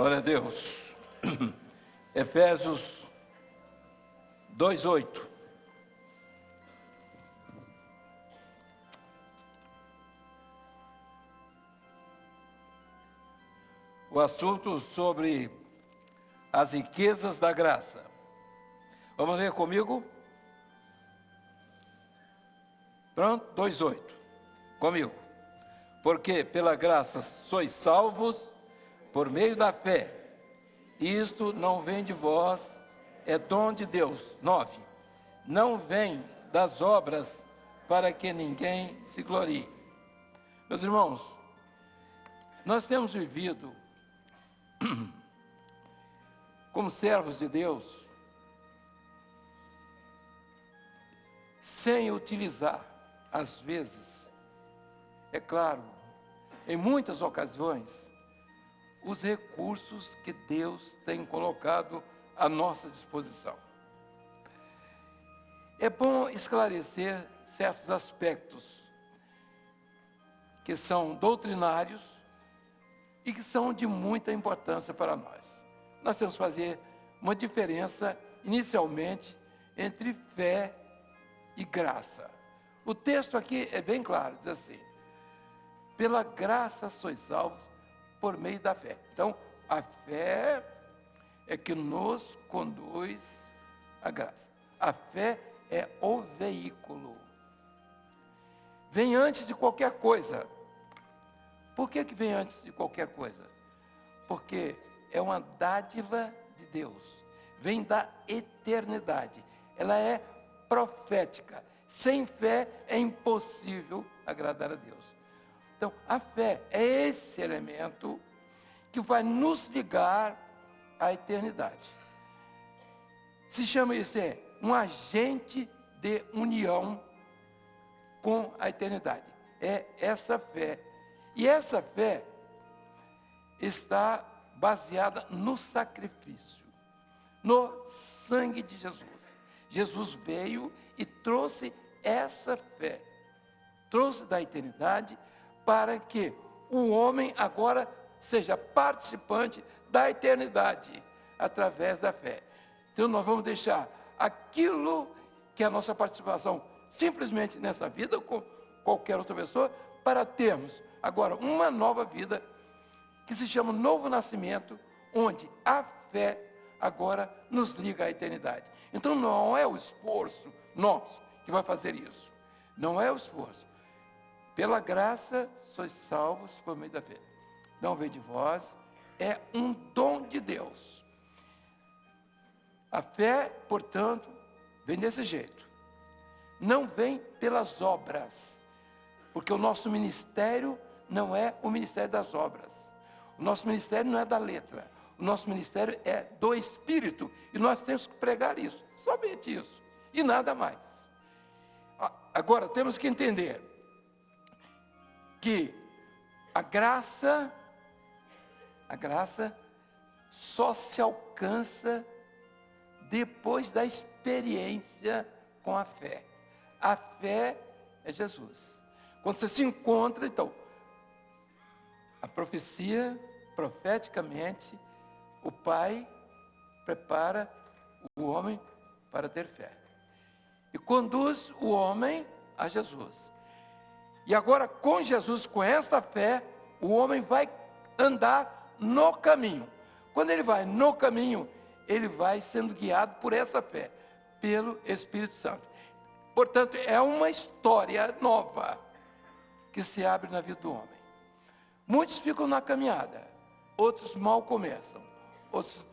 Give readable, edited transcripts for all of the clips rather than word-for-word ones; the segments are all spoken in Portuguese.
Glória a Deus. Efésios 2:8. O assunto sobre as riquezas da graça. Vamos ler comigo? Pronto? 2:8. Comigo. Porque pela graça sois salvos por meio da fé. Isto não vem de vós, é dom de Deus. 9. Não vem das obras para que ninguém se glorie. Meus irmãos, nós temos vivido como servos de Deus, sem utilizar, às vezes, é claro, em muitas ocasiões, os recursos que Deus tem colocado à nossa disposição. É bom esclarecer certos aspectos que são doutrinários e que são de muita importância para nós. Nós temos que fazer uma diferença, inicialmente, entre fé e graça. O texto aqui é bem claro, diz assim: pela graça sois salvos por meio da fé. Então, a fé é que nos conduz à graça. A fé é o veículo. Vem antes de qualquer coisa. Por que vem antes de qualquer coisa? Porque é uma dádiva de Deus. Vem da eternidade. Ela é profética. Sem fé é impossível agradar a Deus. Então, a fé é esse elemento que vai nos ligar à eternidade. Se chama isso, um agente de união com a eternidade. É essa fé. E essa fé está baseada no sacrifício, no sangue de Jesus. Jesus veio e trouxe essa fé, trouxe da eternidade para que o homem agora seja participante da eternidade através da fé. Então nós vamos deixar aquilo que é a nossa participação simplesmente nessa vida, com qualquer outra pessoa, para termos agora uma nova vida que se chama novo nascimento, onde a fé agora nos liga à eternidade. Então não é o esforço nosso que vai fazer isso. Não é o esforço. Pela graça sois salvos por meio da fé. Não vem de vós, é um dom de Deus. A fé, portanto, vem desse jeito. Não vem pelas obras, porque o nosso ministério não é o ministério das obras. O nosso ministério não é da letra. O nosso ministério é do Espírito. E nós temos que pregar isso, somente isso, e nada mais. Agora, temos que entender que a graça só se alcança depois da experiência com a fé. A fé é Jesus. Quando você se encontra, então, a profecia, profeticamente, o Pai prepara o homem para ter fé. E conduz o homem a Jesus. E agora, com Jesus, com esta fé, o homem vai andar no caminho. Quando ele vai no caminho, ele vai sendo guiado por essa fé, pelo Espírito Santo. Portanto, é uma história nova que se abre na vida do homem. Muitos ficam na caminhada, outros mal começam, outros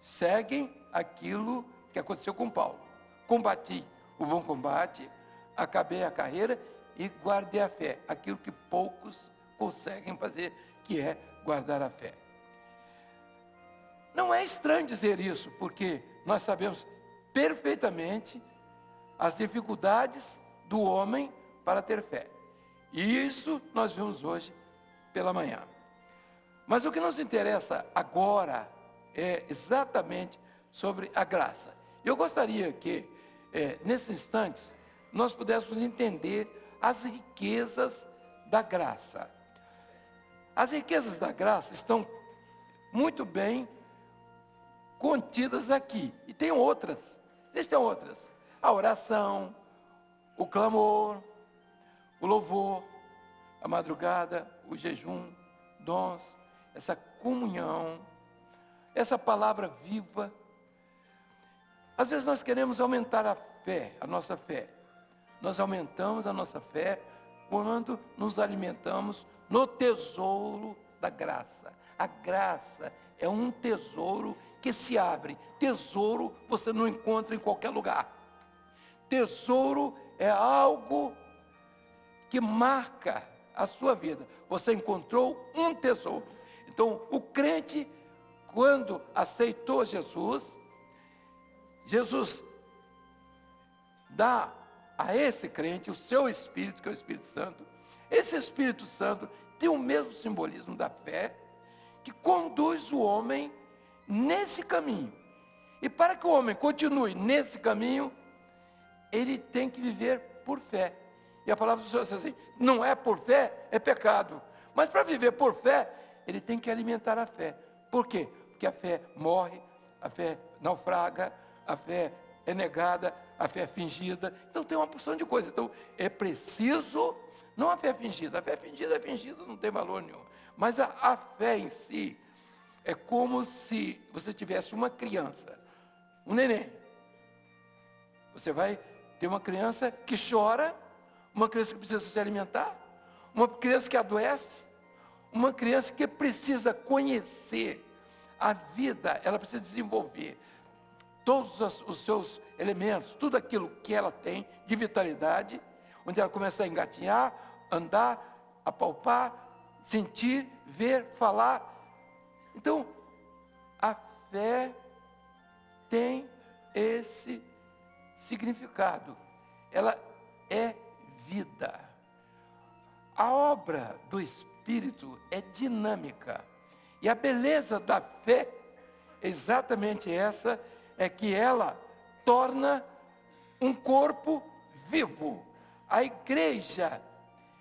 seguem aquilo que aconteceu com Paulo. Combati o bom combate, acabei a carreira e guardei a fé, aquilo que poucos conseguem fazer, que é guardar a fé. Não é estranho dizer isso, porque nós sabemos perfeitamente as dificuldades do homem para ter fé. E isso nós vemos hoje pela manhã. Mas o que nos interessa agora é exatamente sobre a graça. Eu gostaria que, nesses instantes, nós pudéssemos entender as riquezas da graça. As riquezas da graça estão muito bem contidas aqui. E tem outras, existem outras. A oração, o clamor, o louvor, a madrugada, o jejum, dons, essa comunhão, essa palavra viva. Às vezes nós queremos aumentar a fé, a nossa fé. Nós aumentamos a nossa fé quando nos alimentamos no tesouro da graça. A graça é um tesouro que se abre. Tesouro você não encontra em qualquer lugar. Tesouro é algo que marca a sua vida. Você encontrou um tesouro. Então, o crente, quando aceitou Jesus, Jesus dá a esse crente o seu Espírito, que é o Espírito Santo. Esse Espírito Santo tem o mesmo simbolismo da fé, que conduz o homem nesse caminho. E para que o homem continue nesse caminho, ele tem que viver por fé. E a palavra do Senhor diz assim: não é por fé, é pecado. Mas para viver por fé, ele tem que alimentar a fé. Por quê? Porque a fé morre, a fé naufraga, a fé é negada, a fé é fingida. Então tem uma porção de coisas. Então é preciso, não a fé fingida, é fingida, não tem valor nenhum. Mas a fé em si é como se você tivesse uma criança, um neném. Você vai ter uma criança que chora, uma criança que precisa se alimentar, uma criança que adoece, uma criança que precisa conhecer a vida, ela precisa desenvolver todos os seus elementos, tudo aquilo que ela tem de vitalidade, onde ela começa a engatinhar, andar, apalpar, sentir, ver, falar. Então, a fé tem esse significado. Ela é vida. A obra do Espírito é dinâmica. E a beleza da fé, exatamente essa, é que ela torna um corpo vivo. A igreja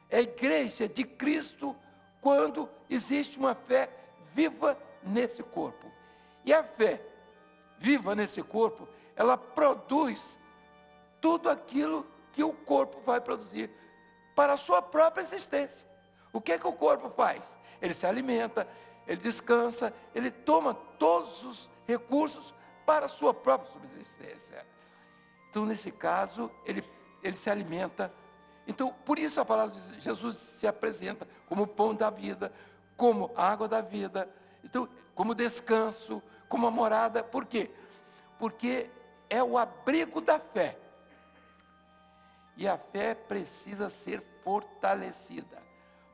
é a igreja de Cristo quando existe uma fé viva nesse corpo. E a fé viva nesse corpo, ela produz tudo aquilo que o corpo vai produzir para a sua própria existência. O que é que o corpo faz? Ele se alimenta, ele descansa, ele toma todos os recursos para a sua própria subsistência. Então, nesse caso, ele se alimenta. Então, por isso a palavra de Jesus se apresenta como o pão da vida, como a água da vida, então, como descanso, como a morada. Por quê? Porque é o abrigo da fé. E a fé precisa ser fortalecida.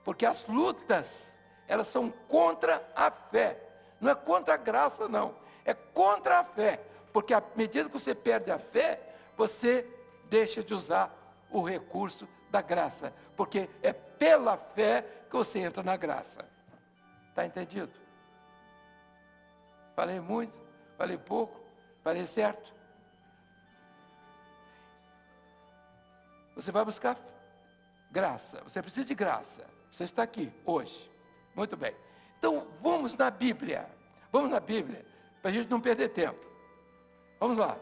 Porque as lutas, elas são contra a fé. Não é contra a graça, não. É contra a fé. Porque à medida que você perde a fé, você deixa de usar o recurso da graça. Porque é pela fé que você entra na graça. Está entendido? Falei muito? Falei pouco? Falei certo? Você vai buscar graça. Você precisa de graça. Você está aqui hoje. Muito bem. Então, vamos na Bíblia. Vamos na Bíblia, para a gente não perder tempo. Vamos lá.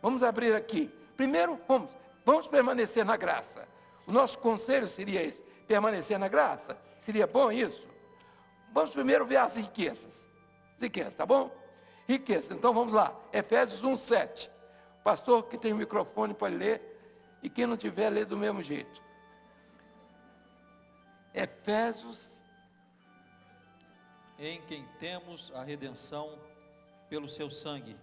Vamos abrir aqui. Primeiro, vamos permanecer na graça. O nosso conselho seria esse: permanecer na graça. Seria bom isso? Vamos primeiro ver as riquezas. Riquezas, tá bom? Riqueza. Então vamos lá. Efésios 1:7. Pastor que tem o microfone pode ler. E quem não tiver, lê do mesmo jeito. Efésios. Em quem temos a redenção pelo seu sangue,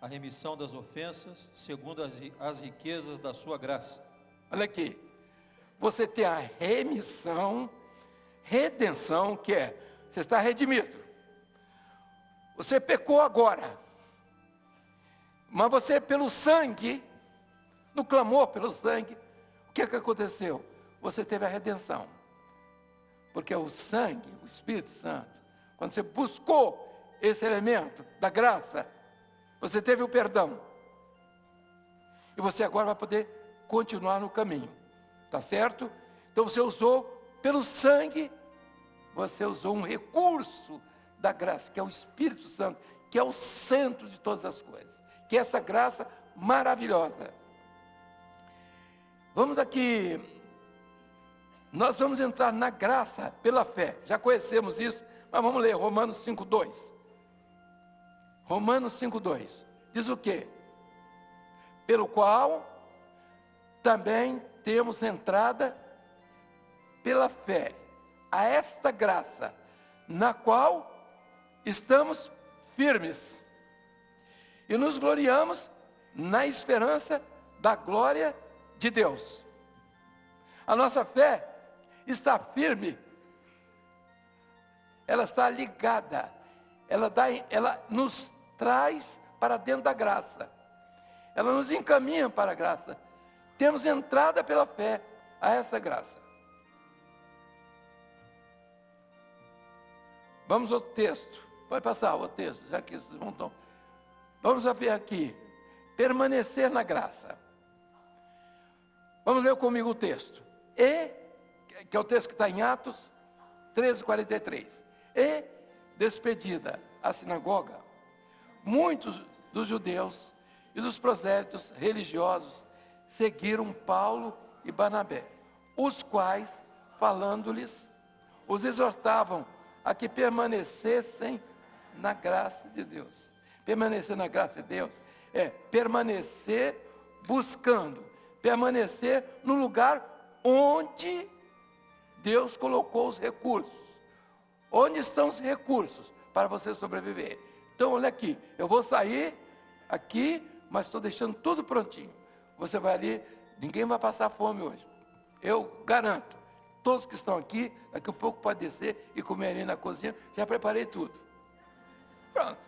a remissão das ofensas, segundo as riquezas da sua graça. Olha aqui. Você tem a redenção, que é, você está redimido. Você pecou agora. Mas você, pelo sangue, no clamor pelo sangue, o que é que aconteceu? Você teve a redenção. Porque o sangue, o Espírito Santo, quando você buscou esse elemento da graça, você teve o perdão. E você agora vai poder continuar no caminho. Tá certo? Então você usou, pelo sangue, você usou um recurso da graça, que é o Espírito Santo, que é o centro de todas as coisas, que é essa graça maravilhosa. Vamos aqui, nós vamos entrar na graça pela fé, já conhecemos isso, mas vamos ler Romanos 5,2. Romanos 5,2, diz o quê? Pelo qual também temos entrada pela fé a esta graça, na qual estamos firmes e nos gloriamos na esperança da glória de Deus. A nossa fé está firme, ela está ligada, ela nos traz para dentro da graça, ela nos encaminha para a graça. Temos entrada pela fé a essa graça. Vamos ao texto. Pode passar o texto, já que vocês vão. Vamos ver aqui. Permanecer na graça. Vamos ler comigo o texto. Que é o texto que está em Atos 13:43. E, despedida a sinagoga, muitos dos judeus e dos prosélitos religiosos seguiram Paulo e Barnabé, os quais, falando-lhes, os exortavam a que permanecessem na graça de Deus. Permanecer na graça de Deus é permanecer buscando, permanecer no lugar onde Deus colocou os recursos. Onde estão os recursos para você sobreviver? Então, olha aqui, eu vou sair aqui, mas estou deixando tudo prontinho. Você vai ali, ninguém vai passar fome hoje. Eu garanto. Todos que estão aqui, daqui a pouco pode descer e comer ali na cozinha, já preparei tudo. Pronto.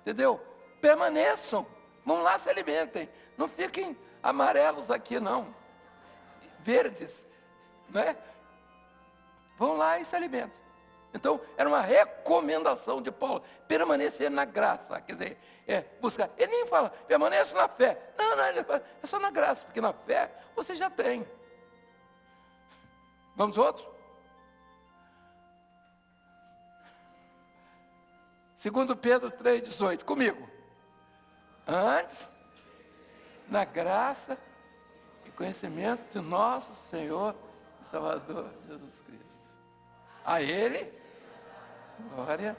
Entendeu? Permaneçam. Vão lá, se alimentem. Não fiquem amarelos aqui, não. Verdes. Né? Vão lá e se alimentem. Então, era uma recomendação de Paulo. Permanecer na graça. Quer dizer, buscar. Ele nem fala, permaneça na fé. Não, ele fala, é só na graça, porque na fé você já tem. Vamos outro? 2 Pedro 3,18, comigo. Antes, na graça e conhecimento de nosso Senhor e Salvador Jesus Cristo. A Ele, glória.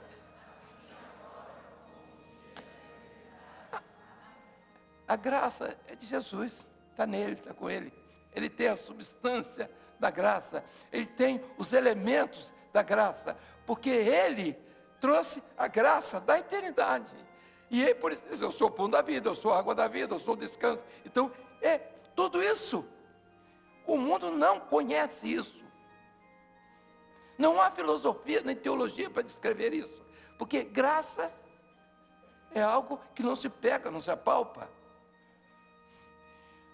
A graça é de Jesus, está nele, está com Ele. Ele tem a substância da graça, ele tem os elementos da graça, porque ele trouxe a graça da eternidade. E ele, por isso, eu sou o pão da vida, eu sou a água da vida, eu sou o descanso. Então, tudo isso. O mundo não conhece isso. Não há filosofia nem teologia para descrever isso, porque graça é algo que não se pega, não se apalpa.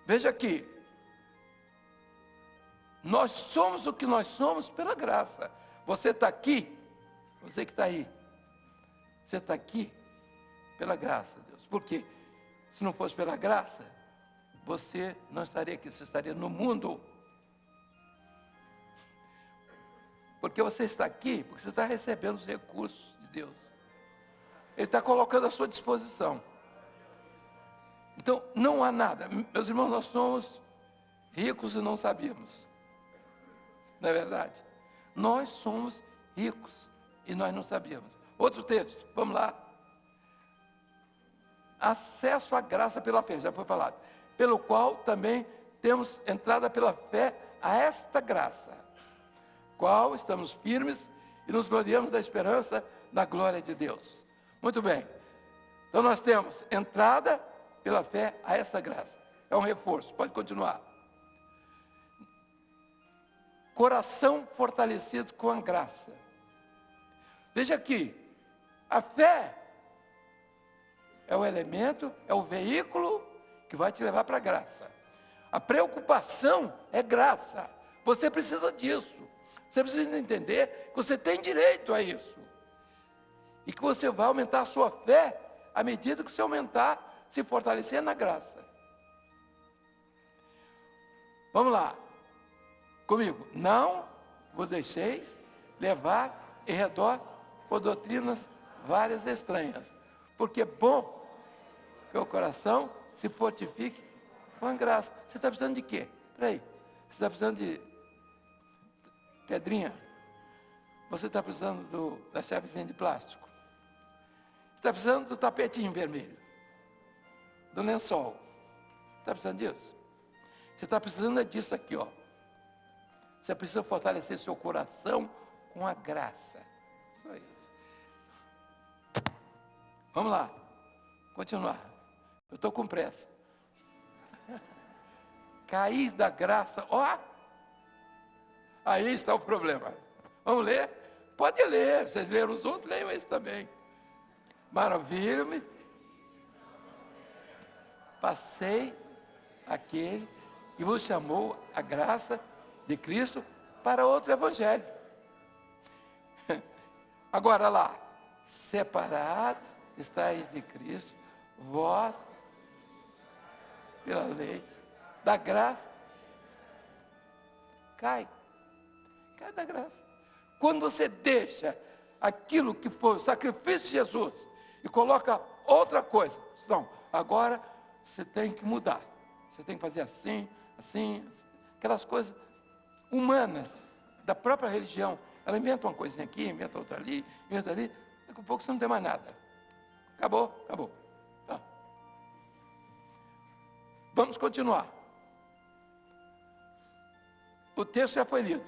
Veja aqui. Nós somos o que nós somos pela graça. Você está aqui, você que está aí, você está aqui pela graça, Deus. Por quê? Se não fosse pela graça, você não estaria aqui, você estaria no mundo. Porque você está aqui, porque você está recebendo os recursos de Deus. Ele está colocando à sua disposição. Então, não há nada. Meus irmãos, nós somos ricos e não sabíamos. Não é verdade? Nós somos ricos e nós não sabíamos. Outro texto, vamos lá. Acesso à graça pela fé, já foi falado. Pelo qual também temos entrada pela fé a esta graça, qual estamos firmes e nos gloriamos da esperança da glória de Deus. Muito bem. Então nós temos entrada pela fé a esta graça. É um reforço, pode continuar. Coração fortalecido com a graça. Veja aqui, a fé é o elemento, é o veículo que vai te levar para a graça. A preocupação é graça. Você precisa disso. Você precisa entender que você tem direito a isso. E que você vai aumentar a sua fé à medida que você aumentar, se fortalecer na graça. Vamos lá. Comigo, não vos deixeis levar em redor por doutrinas várias estranhas. Porque é bom que o coração se fortifique com a graça. Você está precisando de quê? Peraí, você está precisando de pedrinha? Você está precisando da chavezinha de plástico? Você está precisando do tapetinho vermelho? Do lençol? Está precisando disso? Você está precisando disso aqui, ó. Você precisa fortalecer seu coração com a graça. Só isso. Vamos lá. Continuar. Eu estou com pressa. Cair da graça. Ó. Aí está o problema. Vamos ler? Pode ler. Vocês leram os outros, leiam esse também. Maravilha-me. Passei aquele que vos chamou a graça de Cristo para outro evangelho. Agora lá, separados estáis de Cristo, vós, pela lei, da graça, cai da graça. Quando você deixa aquilo que foi o sacrifício de Jesus e coloca outra coisa, não, agora você tem que mudar, você tem que fazer assim, aquelas coisas humanas da própria religião. Ela inventa uma coisinha aqui, inventa outra ali, daqui a pouco você não tem mais nada. Acabou. Tá. Vamos continuar. O texto já foi lido.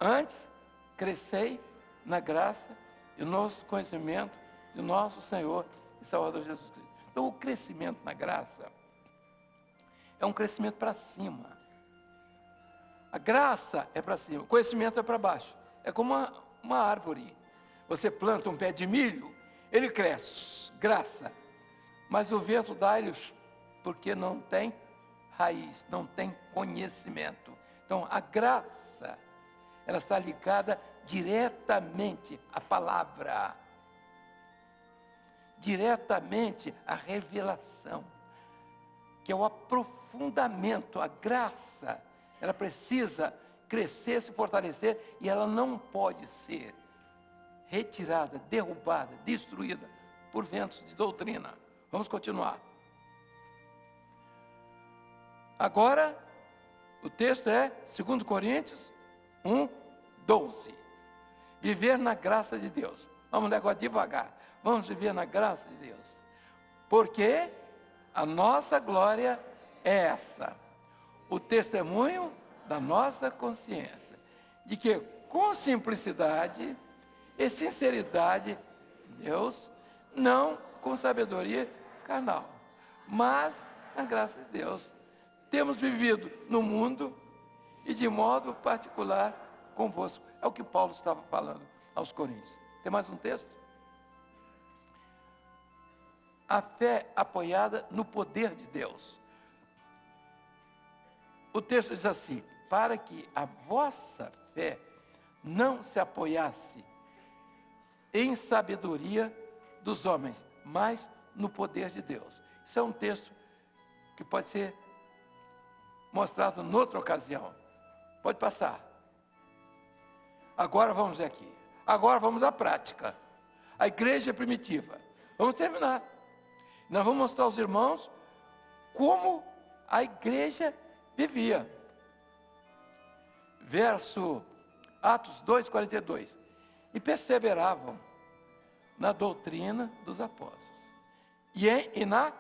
Antes, crescei na graça e no conhecimento de nosso Senhor e Salvador Jesus Cristo. Então, o crescimento na graça é um crescimento para cima. A graça é para cima, o conhecimento é para baixo. É como uma árvore. Você planta um pé de milho, ele cresce, graça. Mas o vento dá-lhe porque não tem raiz, não tem conhecimento. Então, a graça, ela está ligada diretamente à palavra, diretamente à revelação, que é o aprofundamento. A graça, ela precisa crescer, se fortalecer, e ela não pode ser retirada, derrubada, destruída por ventos de doutrina. Vamos continuar. Agora, o texto é 2 Coríntios 1:12. Viver na graça de Deus. Vamos agora devagar. Vamos viver na graça de Deus. Porque a nossa glória é essa. O testemunho da nossa consciência. De que com simplicidade e sinceridade, Deus, não com sabedoria carnal, mas na graça de Deus, temos vivido no mundo e de modo particular convosco. É o que Paulo estava falando aos Coríntios. Tem mais um texto? A fé apoiada no poder de Deus. O texto diz assim: para que a vossa fé não se apoiasse em sabedoria dos homens, mas no poder de Deus. Isso é um texto que pode ser mostrado noutra ocasião. Pode passar. Agora vamos ver aqui. Agora vamos à prática. A igreja primitiva. Vamos terminar. Nós vamos mostrar aos irmãos como a igreja vivia. Verso Atos 2:42. E perseveravam na doutrina dos apóstolos, e na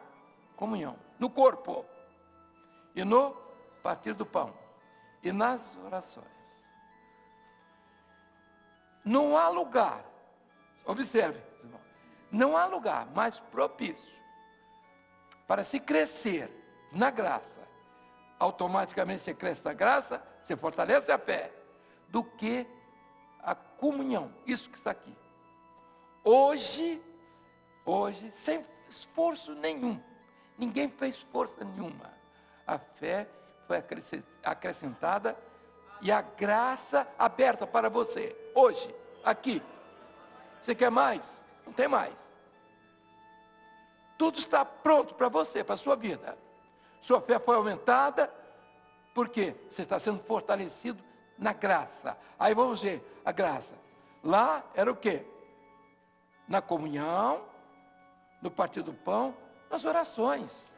comunhão, no corpo, e no partir do pão, e nas orações. Não há lugar, observe, não há lugar mais propício para se crescer na graça. Automaticamente você cresce na graça, você fortalece a fé, do que a comunhão, isso que está aqui. Hoje, sem esforço nenhum, ninguém fez força nenhuma, a fé foi acrescentada e a graça aberta para você, hoje, aqui. Você quer mais? Não tem mais. Tudo está pronto para você, para a sua vida. Sua fé foi aumentada, porque você está sendo fortalecido na graça. Aí vamos ver a graça. Lá era o quê? na comunhão, no partir do pão, nas orações.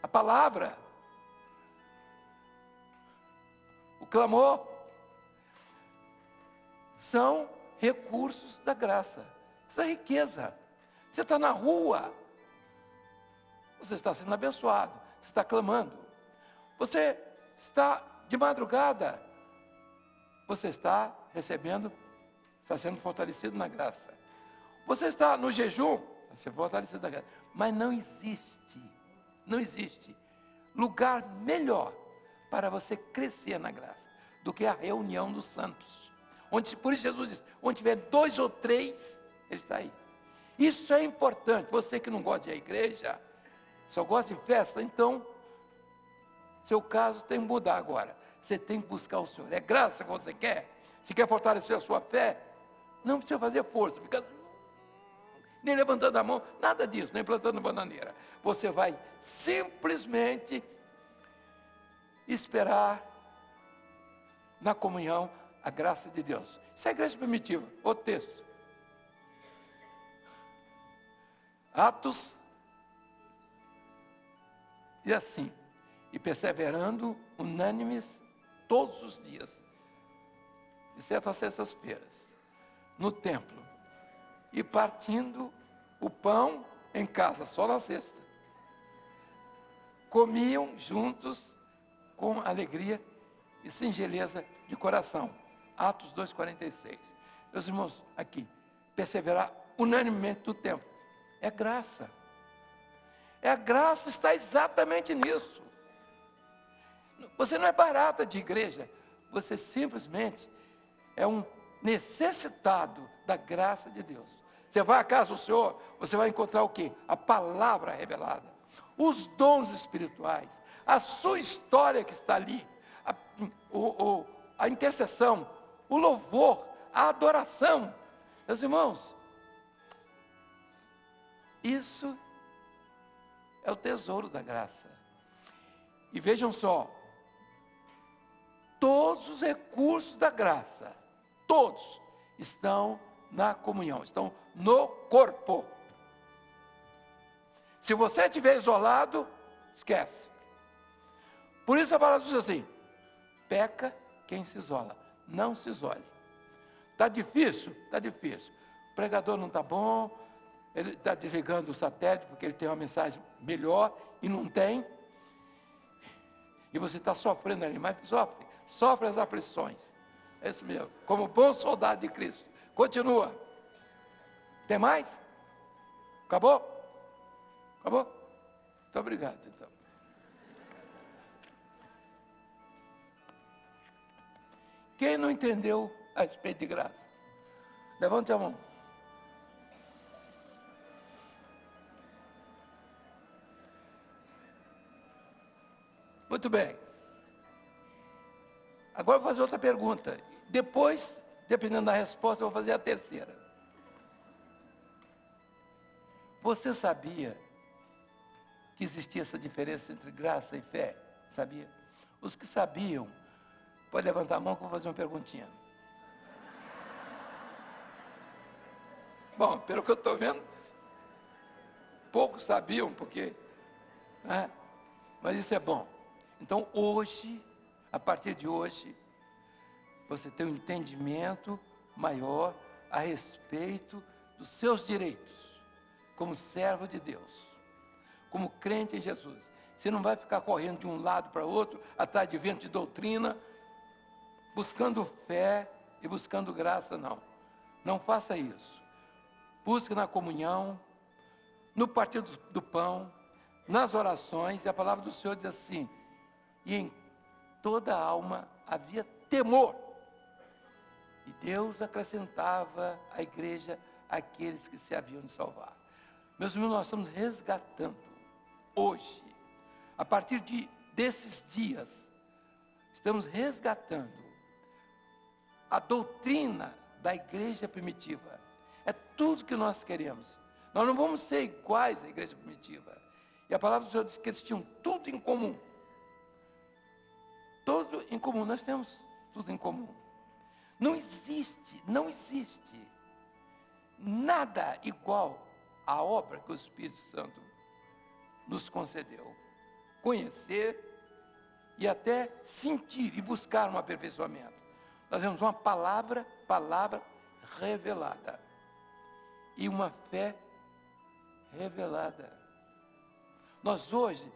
A palavra, o clamor, são recursos da graça. Isso é riqueza. Você está na rua, você está sendo abençoado, você está clamando. Você está de madrugada, você está recebendo, está sendo fortalecido na graça. Você está no jejum, você é fortalecido na graça. Mas não existe lugar melhor para você crescer na graça do que a reunião dos santos. Por isso Jesus diz, onde tiver 2 ou 3, Ele está aí. Isso é importante. Você que não gosta de ir à igreja, só gosta de festa, então, seu caso tem que mudar agora. Você tem que buscar o Senhor. É graça que você quer? Se quer fortalecer a sua fé, não precisa fazer força, fica nem levantando a mão, nada disso, nem plantando bananeira. Você vai simplesmente esperar na comunhão a graça de Deus. Isso é a igreja primitiva. Outro texto. Atos, e assim, e perseverando unânimes todos os dias, de certas sextas-feiras, no templo, e partindo o pão em casa, só na sexta, comiam juntos com alegria e singeleza de coração. Atos 2,46. Meus irmãos, aqui, perseverar unanimemente do tempo, é graça. A graça está exatamente nisso. Você não é barata de igreja, você simplesmente é um necessitado da graça de Deus. Você vai à casa do Senhor, você vai encontrar o quê? A palavra revelada, os dons espirituais, a sua história que está ali, a intercessão, o louvor, a adoração. Meus irmãos, isso é o tesouro da graça. E vejam só, todos os recursos da graça, todos estão na comunhão, estão no corpo. Se você estiver isolado, esquece. Por isso a palavra diz assim, peca quem se isola, não se isole. Está difícil? Está difícil. O pregador não está bom, ele está desligando o satélite porque ele tem uma mensagem melhor e não tem. E você está sofrendo ali, mas sofre as aflições. É isso mesmo, como bom soldado de Cristo. Continua. Tem mais? Acabou? Acabou? Muito obrigado, então. Quem não entendeu a respeito de graça? Levante a mão. Muito bem. Agora eu vou fazer outra pergunta. Depois, dependendo da resposta, eu vou fazer a terceira. Você sabia que existia essa diferença entre graça e fé? Sabia? Os que sabiam, pode levantar a mão que eu vou fazer uma perguntinha. Bom, pelo que eu estou vendo, poucos sabiam, porque... mas isso é bom. Então, hoje, a partir de hoje, você tem um entendimento maior a respeito dos seus direitos, como servo de Deus, como crente em Jesus. Você não vai ficar correndo de um lado para o outro, atrás de vento de doutrina, buscando fé e buscando graça, não. Não faça isso. Busque na comunhão, no partir do pão, nas orações, e a palavra do Senhor diz assim, e em toda a alma havia temor. E Deus acrescentava à igreja aqueles que se haviam de salvar. Meus irmãos, nós estamos resgatando hoje, a partir desses dias, estamos resgatando a doutrina da igreja primitiva. É tudo que nós queremos. Nós não vamos ser iguais à igreja primitiva. E a palavra do Senhor diz que eles tinham tudo em comum. Tudo em comum, nós temos tudo em comum. Não existe nada igual à obra que o Espírito Santo nos concedeu. Conhecer e até sentir e buscar um aperfeiçoamento. Nós temos uma palavra revelada e uma fé revelada. Nós hoje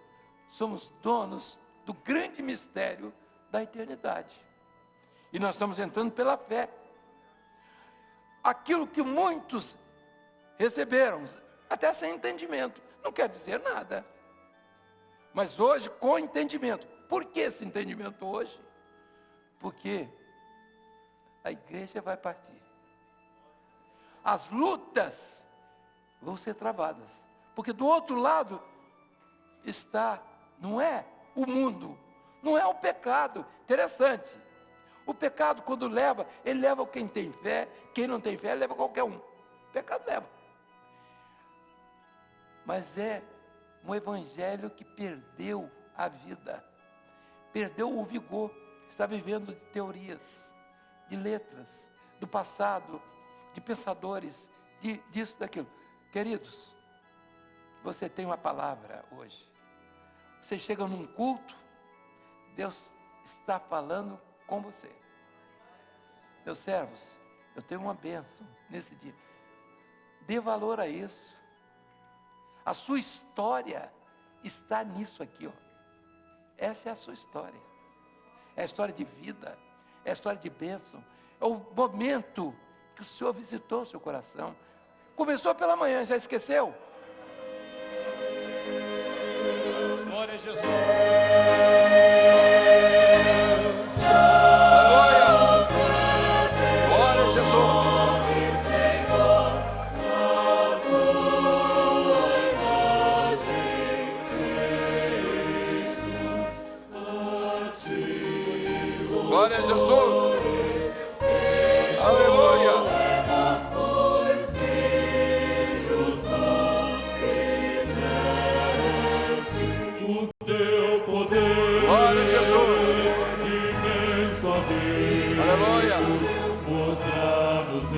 somos donos do grande mistério da eternidade. E nós estamos entrando pela fé. Aquilo que muitos receberam, até sem entendimento, não quer dizer nada. Mas hoje, com entendimento. Por que esse entendimento hoje? Porque a igreja vai partir. As lutas vão ser travadas. Porque do outro lado está, não é o mundo, não é o pecado. Interessante. O pecado, quando leva, ele leva quem tem fé, quem não tem fé, leva qualquer um. O pecado leva. Mas é um evangelho que perdeu a vida, perdeu o vigor, está vivendo de teorias, de letras, do passado, de pensadores, disso, daquilo. Queridos, você tem uma palavra hoje. Você chega num culto, Deus está falando com você. Meus servos, eu tenho uma bênção nesse dia. Dê valor a isso. A sua história está nisso aqui, ó. Essa é a sua história. É a história de vida, é a história de bênção. É o momento que o Senhor visitou o seu coração. Começou pela manhã, já esqueceu? Glória a Jesus. Glória a Jesus. Aleluia. O teu poder. Glória a Jesus. Imenso a Deus. Aleluia. Mostrar-nos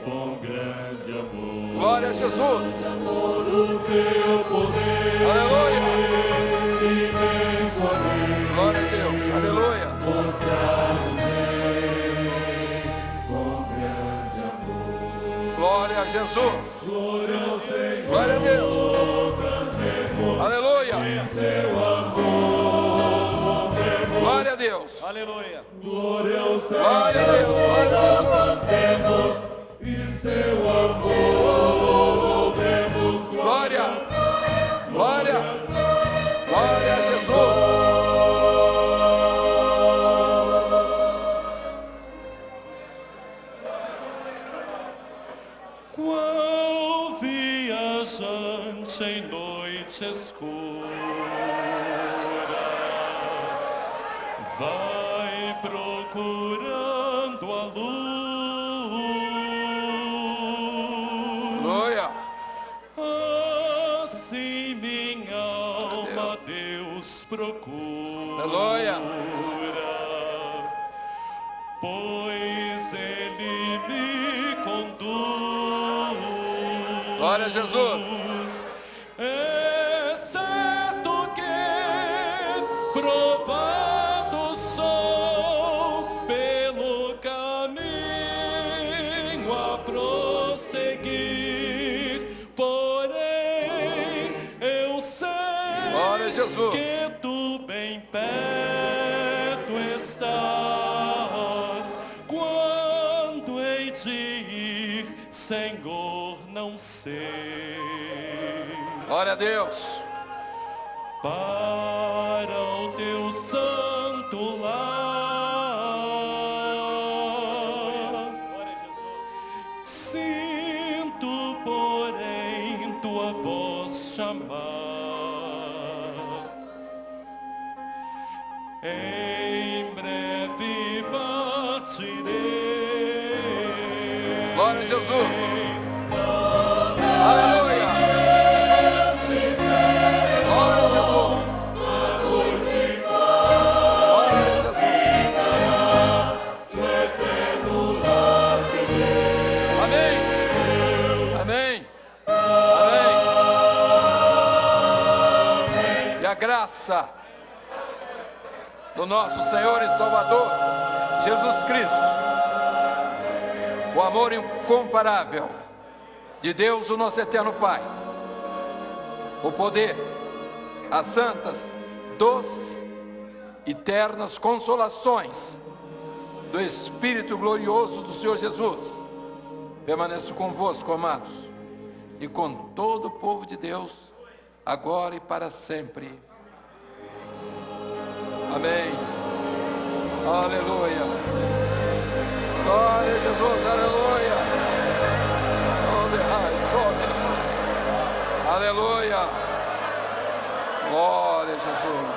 com grande amor. Glória a Jesus. O teu poder. Aleluia. Imenso a Deus. Glória a Deus. Aleluia. Mostrar-nos com grande amor. Glória a Jesus. Glória ao Senhor. Glória a Deus. Aleluia. Glória a Deus. Aleluia. Glória ao Senhor. Glória a Deus. Glória a Deus. E seu amor louvemos. Glória. Glória. Glória a Jesus. Qual viajante em noite escura vai procurando a luz. Glória. Assim minha alma Deus procura. Aleluia. Pois Ele me conduz. Glória a Jesus. É certo que provado sou pelo caminho a prosseguir, porém eu sei Glória a Jesus. que tu bem perto estás. Quando hei de ir, Senhor, não sei. Glória a Deus. Para o teu santo lar. Sinto, porém, tua voz chamar. Em breve partirei. Glória a Jesus. Aleluia. Glória a Jesus. Glória a Jesus. graça do nosso Senhor e Salvador, Jesus Cristo, o amor incomparável de Deus, o nosso eterno Pai, o poder, as santas, doces e ternas consolações do Espírito glorioso do Senhor Jesus, permaneço convosco, amados, e com todo o povo de Deus, agora e para sempre. Amém. Aleluia. Glória a Jesus, aleluia. Aleluia. Glória a Jesus.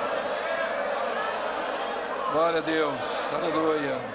Glória a Deus, aleluia.